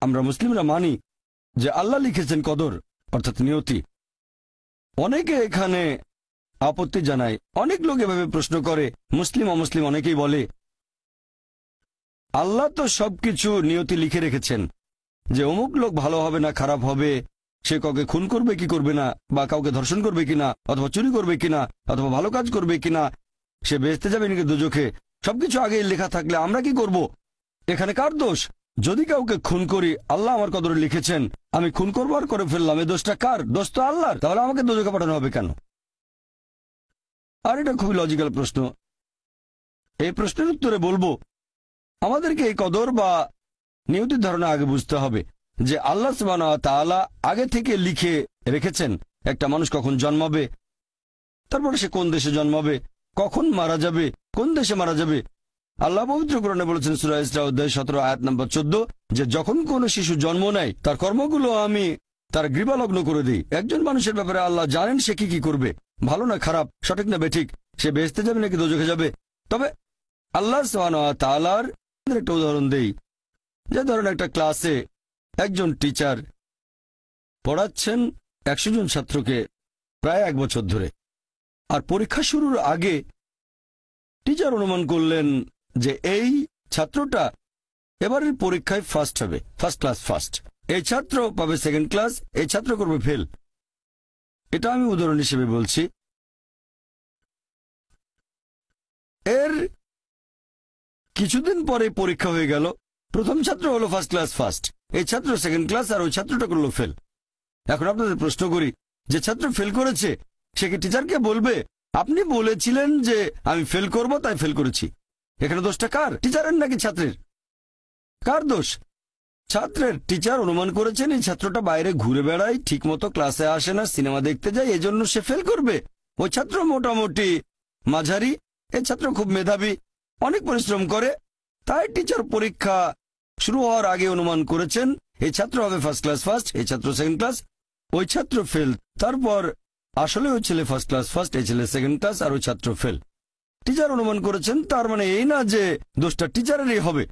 আমরা মুসলিমরা মানি যে আল্লাহ লিখেছেন কদর, অর্থাৎ নিয়তি। অনেকে এখানে আপত্তি জানায়, অনেক লোক এভাবে প্রশ্ন করে, মুসলিম অমুসলিম অনেকেই বলে আল্লাহ তো সবকিছু নিয়তি লিখে রেখেছেন যে অমুক লোক ভালো হবে না খারাপ হবে, সে কাউকে খুন করবে কি করবে না, বা কাউকে ধর্ষণ করবে কিনা, অথবা চুরি করবে কিনা, অথবা ভালো কাজ করবে কিনা, সে বেহেশতে যাবে নাকি দোজখে, সবকিছু আগেই লেখা থাকলে আমরা কি করব? এখানে কার দোষ? যদি কাউকে খুন করি, আল্লাহ আমার কদরে লিখেছেন, আমি খুন করবো আর করে ফেললাম, এই দোষটা কার? দোষ তো আল্লাহর। তাহলে আমাকে দোজখে পাঠানো হবে কেন? আর এটা খুবই লজিক্যাল প্রশ্ন। এই প্রশ্নের উত্তরে বলবো, আমাদেরকে এই কদর বা নিয়তির ধারণা আগে বুঝতে হবে যে আল্লাহ সুবহানাহু ওয়া তাআলা আগে থেকে লিখে রেখেছেন একটা মানুষ কখন জন্মাবে, তারপরে সে কোন দেশে জন্মাবে, কখন মারা যাবে, কোন দেশে মারা যাবে। আল্লাহ পবিত্র কোরআনে বলেছেন সূরা ইসরা অধ্যায় 17 আয়াত নম্বর 14 যে যখন কোনো শিশু জন্ম নেয় তার কর্মগুলো আমি তার গ্রীবালগ্ন করে দিই। একজন মানুষের ব্যাপারে আল্লাহ জানেন সে কি করবে, ভালো না খারাপ, সঠিক না বেঠিক, সে বেহেশতে যাবে নাকি দোজখে যাবে। তবে আল্লাহ সুবহানাহু ওয়া তাআলার একটা উদাহরণ দেই। যে ধরেন একটা ক্লাসে একজন টিচার পড়াচ্ছেন 100 জন ছাত্রকে প্রায় 1 বছর ধরে, আর পরীক্ষা শুরুর আগে টিচার অনুমান করলেন যে এই ছাত্রটা এবারের পরীক্ষায় ফার্স্ট হবে, ফার্স্ট ক্লাস ফার্স্ট, এই ছাত্র পাবে সেকেন্ড ক্লাস, এই ছাত্র করবে ফেল। এটা আমি উদাহরণ হিসেবে বলছি। এর কিছুদিন পরে পরীক্ষা হয়ে গেল, প্রথম ছাত্র হলো ফার্স্ট ক্লাস ফার্স্ট, এই ছাত্র সেকেন্ড ক্লাস, আর ওই ছাত্রটা করলো ফেল। এখন আপনাদের প্রশ্ন করি, যে ছাত্র ফেল করেছে সে কি টিচারকে বলবে আপনি বলেছিলেন যে আমি ফেল করব তাই ফেল করেছি? এখানে দোষটা কার? টিচারের নাকি ছাত্রের? কার দোষ? ছাত্রের। টিচার অনুমান করেছেন এই ছাত্রটা বাইরে ঘুরে বেড়ায়, ঠিক মতো ক্লাসে আসে না, সিনেমা দেখতে যায়, এজন্য সে ফেল করবে। ওই ছাত্র মোটামুটি মাঝারি, এই ছাত্র খুব মেধাবী, অনেক পরিশ্রম করে, তাই টিচার পরীক্ষা শুরু হওয়ার আগে অনুমান করেছেন এই ছাত্র হবে ফার্স্ট ক্লাস ফার্স্ট, এই ছাত্র সেকেন্ড ক্লাস, ওই ছাত্র ফেল। তারপর আসলে ওই ছেলে ফার্স্ট ক্লাস ফার্স্ট, এই ছেলে সেকেন্ড ক্লাস, আর ওই ছাত্র ফেল। টিচার অনুমান করেছেন, তার মানে এই না যে দোষটা টিচারেরই হবে।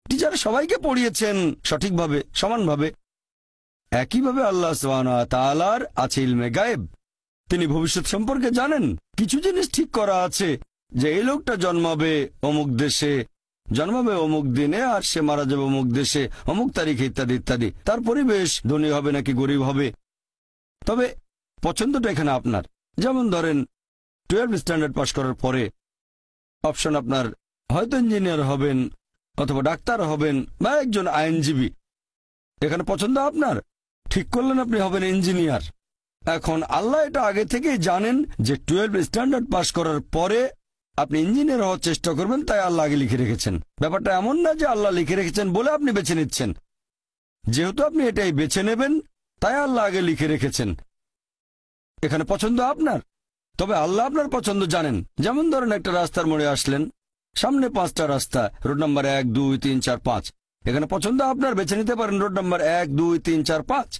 টিচার সবাইকে পড়িয়েছেন সঠিকভাবে, সমানভাবে। একইভাবে আল্লাহ সুবহানাহু ওয়া তাআলার আছে ইলমে গায়েব, তিনি ভবিষ্যৎ সম্পর্কে জানেন। কিছু জিনিস ঠিক করা আছে যে এই লোকটা জন্মাবে অমুক দেশে, জন্মাবে অমুক দিনে, আর সে মারা যাবে অমুক দেশে অমুক তারিখে, ইত্যাদি ইত্যাদি। তার পরিবেশ ধনী হবে নাকি গরিব হবে। তবে পছন্দটা এখানে আপনার। যেমন ধরেন 12 স্ট্যান্ডার্ড পাশ করার পরে অপশন আপনার হয়তো ইঞ্জিনিয়ার হবেন, অথবা ডাক্তার হবেন, বা একজন আইনজীবী। এখানে পছন্দ আপনার, ঠিক করলেন আপনি হবেন ইঞ্জিনিয়ার। এখন আল্লাহ এটা আগে থেকেই জানেন যে 12 স্ট্যান্ডার্ড পাশ করার পরে আপনি ইঞ্জিনিয়ার হওয়ার চেষ্টা করবেন, তাই আল্লাহ আগে লিখে রেখেছেন। ব্যাপারটা এমন না যে আল্লাহ লিখে রেখেছেন বলে আপনি বেছে নিচ্ছেন। যেহেতু আপনি এটাই বেছে নেবেন, তাই আল্লাহ আগে লিখে রেখেছেন। এখানে পছন্দ আপনার, তবে আল্লাহ আপনার পছন্দ জানেন। যেমন ধরেন একটা রাস্তার মোড়ে আসলেন, সামনে 5টা রাস্তা, রোড নাম্বার 1, 2, 3, 4, 5। এখানে পছন্দ আপনার, বেছে নিতে পারেন রোড নাম্বার 1, 2, 3, 4, 5।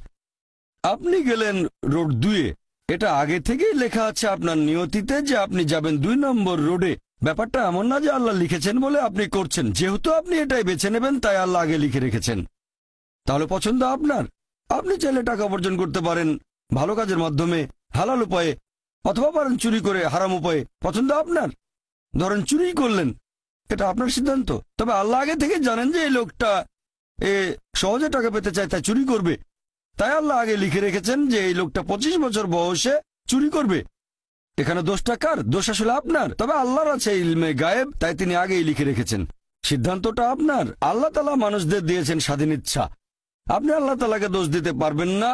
আপনি গেলেন রোড 2-এ, এটা আগে থেকেই লেখা আছে আপনার নিয়তিতে যে আপনি যাবেন 2 নম্বর রোডে। ব্যাপারটা এমন না যে আল্লাহ লিখেছেন বলে আপনি করছেন। যেহেতু আপনি এটাই বেছে নেবেন, তাই আল্লাহ আগে লিখে রেখেছেন। তাহলে পছন্দ আপনার। আপনি চাইলে টাকা উপার্জন করতে পারেন ভালো কাজের মাধ্যমে, হালাল উপায়ে, অথবা পারেন চুরি করে হারাম উপায়ে। পছন্দ আপনার। ধরেন চুরি করলেন, এটা আপনার সিদ্ধান্ত। তবে আল্লাহ আগে থেকে জানেন যে এই লোকটা সহজে টাকা পেতে চায়, তাই চুরি করবে। তাই আল্লাহ আগে লিখে রেখেছেন যে এই লোকটা 25 বছর বয়সে চুরি করবে। এখানে দোষটা কার? দোষ আসলে আপনার। তবে আল্লাহর আছে ইলমে গায়েব, তাই তিনি আগেই লিখে রেখেছেন। সিদ্ধান্তটা আপনার। আল্লাহ তাআলা মানুষদের দিয়েছেন স্বাধীন ইচ্ছা। আপনি আল্লাহ তাআলাকে দোষ দিতে পারবেন না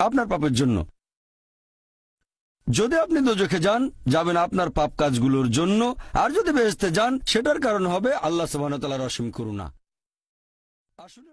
আপনার পাপের জন্য। যদি আপনি দোজখে যান, যাবেন আপনার পাপ কাজগুলোর জন্য, আর যদি বেহেশতে যান, সেটার কারণ হবে আল্লাহ সুবহানাহু ওয়া তাআলার অসীম করুণা। আসলে